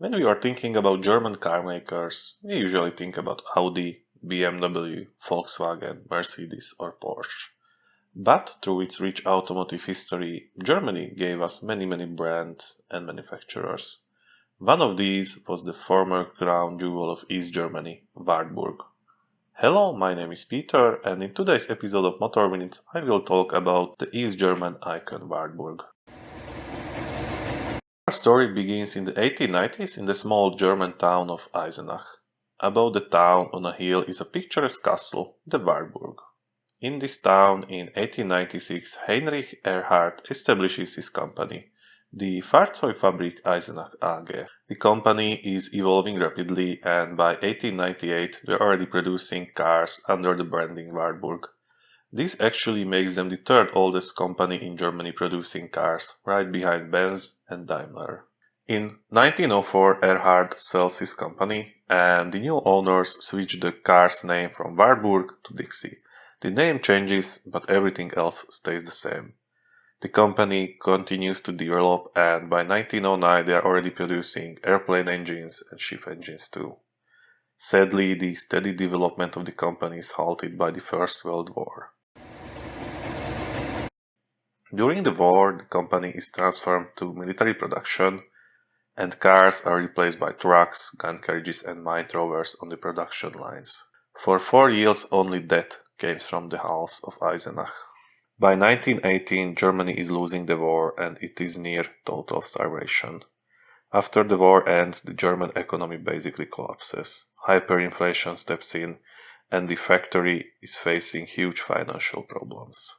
When we are thinking about German car makers, we usually think about Audi, BMW, Volkswagen, Mercedes or Porsche. But through its rich automotive history, Germany gave us many brands and manufacturers. One of these was the former crown jewel of East Germany, Wartburg. Hello, my name is Peter, and in today's episode of Motor Minutes I will talk about the East German icon Wartburg. Our story begins in the 1890s in the small German town of Eisenach. Above the town on a hill is a picturesque castle, the Wartburg. In this town in 1896 Heinrich Erhard establishes his company, the Fahrzeugfabrik Eisenach AG. The company is evolving rapidly and by 1898 they are already producing cars under the branding Wartburg. This actually makes them the third oldest company in Germany producing cars, right behind Benz and Daimler. In 1904 Erhard sells his company and the new owners switch the car's name from Wartburg to Dixie. The name changes, but everything else stays the same. The company continues to develop and by 1909 they are already producing airplane engines and ship engines too. Sadly, the steady development of the company is halted by the First World War. During the war, the company is transferred to military production and cars are replaced by trucks, gun carriages and mine throwers on the production lines. For 4 years only death came from the house of Eisenach. By 1918 Germany is losing the war and it is near total starvation. After the war ends, the German economy basically collapses. Hyperinflation steps in and the factory is facing huge financial problems.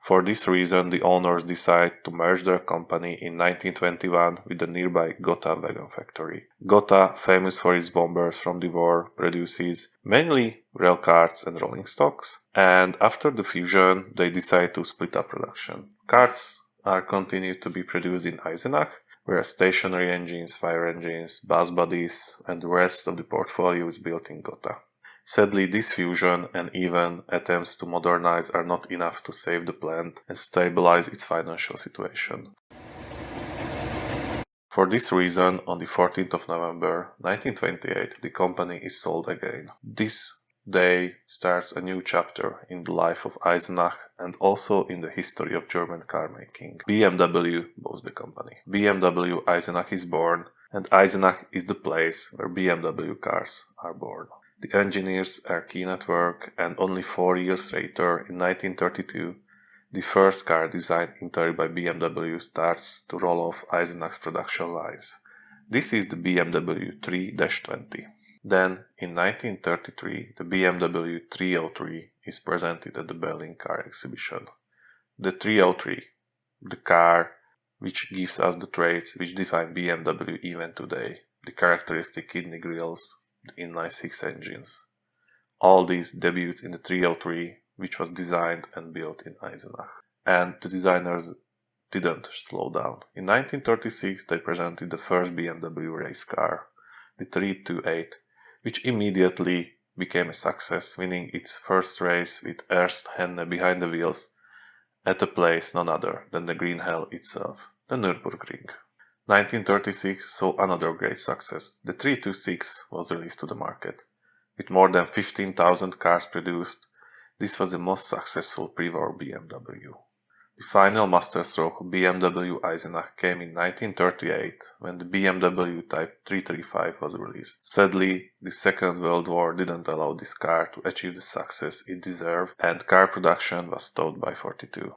For this reason, the owners decide to merge their company in 1921 with the nearby Gotha wagon factory. Gotha, famous for its bombers from the war, produces mainly rail cars and rolling stocks, and after the fusion they decide to split up production. Cars are continued to be produced in Eisenach, whereas stationary engines, fire engines, bus bodies and the rest of the portfolio is built in Gotha. Sadly, this fusion and even attempts to modernize are not enough to save the plant and stabilize its financial situation. For this reason, on the 14th of November 1928, the company is sold again. This day starts a new chapter in the life of Eisenach and also in the history of German car making. BMW bought the company. BMW Eisenach is born, and Eisenach is the place where BMW cars are born. The engineers are keen at work, and only 4 years later, in 1932, the first car designed entirely by BMW starts to roll off Eisenach's production lines. This is the BMW 3-20. Then, in 1933, the BMW 303 is presented at the Berlin Car Exhibition. The 303, the car which gives us the traits which define BMW even today, the characteristic kidney grills, the inline-6 engines. All these debuts in the 303, which was designed and built in Eisenach. And the designers didn't slow down. In 1936 they presented the first BMW race car, the 328, which immediately became a success, winning its first race with Ernst Henne behind the wheels at a place none other than the Green Hell itself, the Nürburgring. 1936 saw another great success. The 326 was released to the market. With more than 15,000 cars produced, this was the most successful pre-war BMW. The final masterstroke of BMW Eisenach came in 1938 when the BMW Type 335 was released. Sadly, the Second World War didn't allow this car to achieve the success it deserved and car production was stopped by 1942.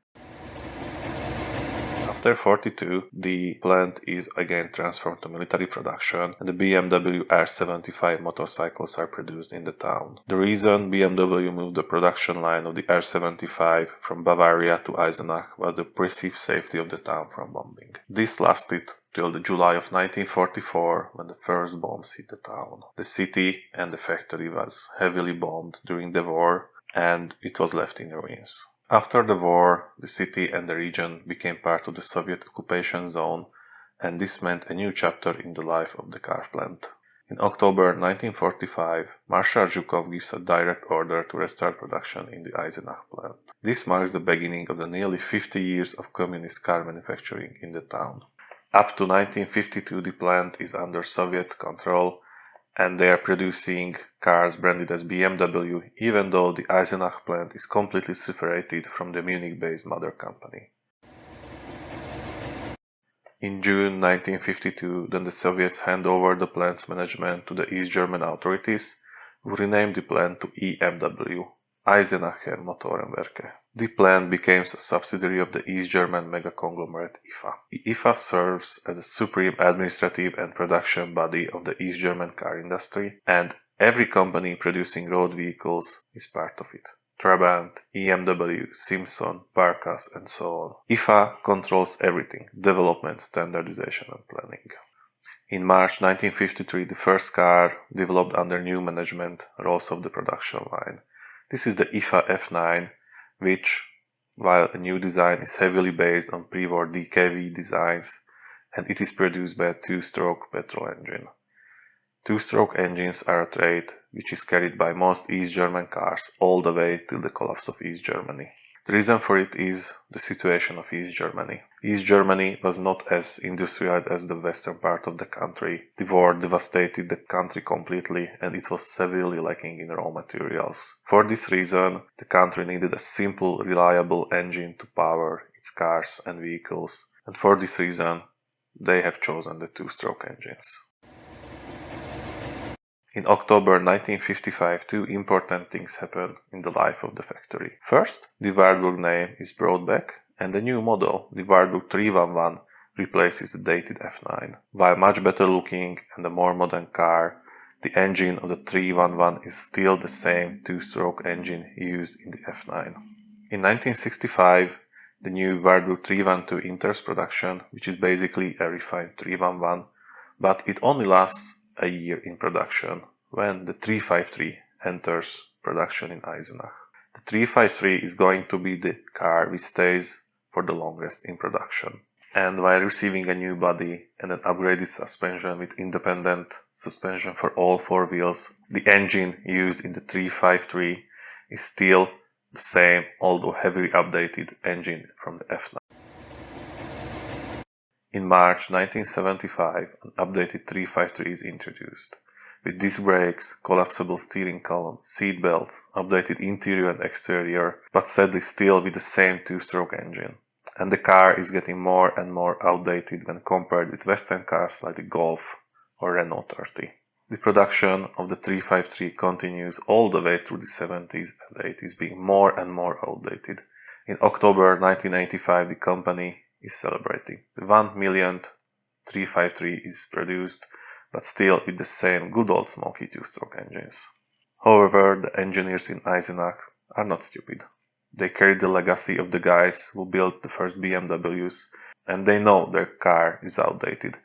After 1942, the plant is again transformed to military production and the BMW R75 motorcycles are produced in the town. The reason BMW moved the production line of the R75 from Bavaria to Eisenach was the perceived safety of the town from bombing. This lasted till the July of 1944 when the first bombs hit the town. The city and the factory was heavily bombed during the war and it was left in ruins. After the war, the city and the region became part of the Soviet occupation zone, and this meant a new chapter in the life of the car plant. In October 1945, Marshal Zhukov gives a direct order to restart production in the Eisenach plant. This marks the beginning of the nearly 50 years of communist car manufacturing in the town. Up to 1952 the plant is under Soviet control and they are producing cars branded as BMW, even though the Eisenach plant is completely separated from the Munich-based mother company. In June 1952, then the Soviets hand over the plant's management to the East German authorities, who renamed the plant to EMW, Eisenach Motoren Werke. The plant became a subsidiary of the East German mega-conglomerate IFA. The IFA serves as a supreme administrative and production body of the East German car industry, and every company producing road vehicles is part of it. Trabant, BMW, Simpson, Barkas, and so on. IFA controls everything: development, standardization, and planning. In March 1953, the first car developed under new management rolls off the production line. This is the IFA F9, which, while a new design, is heavily based on pre-war DKV designs, and it is produced by a two-stroke petrol engine. Two-stroke engines are a trait which is carried by most East German cars all the way till the collapse of East Germany. The reason for it is the situation of East Germany. East Germany was not as industrialized as the western part of the country. The war devastated the country completely and it was severely lacking in raw materials. For this reason, the country needed a simple, reliable engine to power its cars and vehicles, and for this reason, they have chosen the two-stroke engines. In October 1955, two important things happened in the life of the factory. First, the Wartburg name is brought back, and the new model, the Wartburg 311, replaces the dated F9. While much better looking and a more modern car, the engine of the 311 is still the same two-stroke engine used in the F9. In 1965, the new Wartburg 312 enters production, which is basically a refined 311, but it only lasts a year in production, when the 353 enters production in Eisenach. The 353 is going to be the car which stays for the longest in production. And while receiving a new body and an upgraded suspension with independent suspension for all four wheels, the engine used in the 353 is still the same, although heavily updated engine from the F9. In March 1975, an updated 353 is introduced, with disc brakes, collapsible steering column, seat belts, updated interior and exterior, but sadly still with the same two-stroke engine. And the car is getting more and more outdated when compared with Western cars like the Golf or Renault 30. The production of the 353 continues all the way through the 70s and 80s, being more and more outdated. In October 1985, the company is celebrating. The 1 millionth 353 is produced, but still with the same good old smoky two-stroke engines. However, the engineers in Eisenach are not stupid. They carry the legacy of the guys who built the first BMWs, and they know their car is outdated.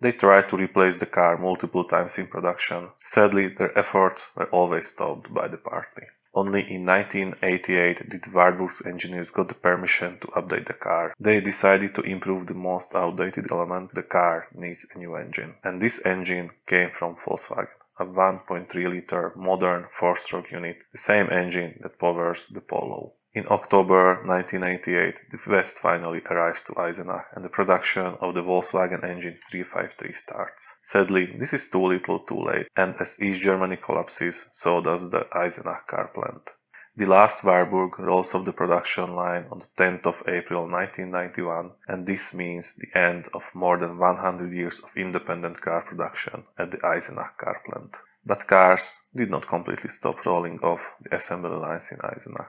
They tried to replace the car multiple times in production. Sadly, their efforts were always stopped by the party. Only in 1988 did Wartburg's engineers got the permission to update the car. They decided to improve the most outdated element. The car needs a new engine. And this engine came from Volkswagen, a 1.3-liter modern 4-stroke unit, the same engine that powers the Polo. In October 1988, the West finally arrives to Eisenach and the production of the Volkswagen engine 353 starts. Sadly, this is too little too late, and as East Germany collapses, so does the Eisenach car plant. The last Wartburg rolls off the production line on the 10th of April 1991, and this means the end of more than 100 years of independent car production at the Eisenach car plant. But cars did not completely stop rolling off the assembly lines in Eisenach.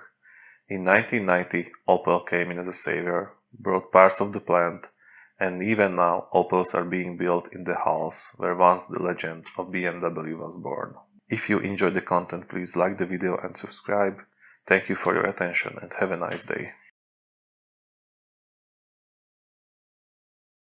In 1990, Opel came in as a savior, brought parts of the plant, and even now Opels are being built in the halls where once the legend of BMW was born. If you enjoyed the content, please like the video and subscribe. Thank you for your attention and have a nice day.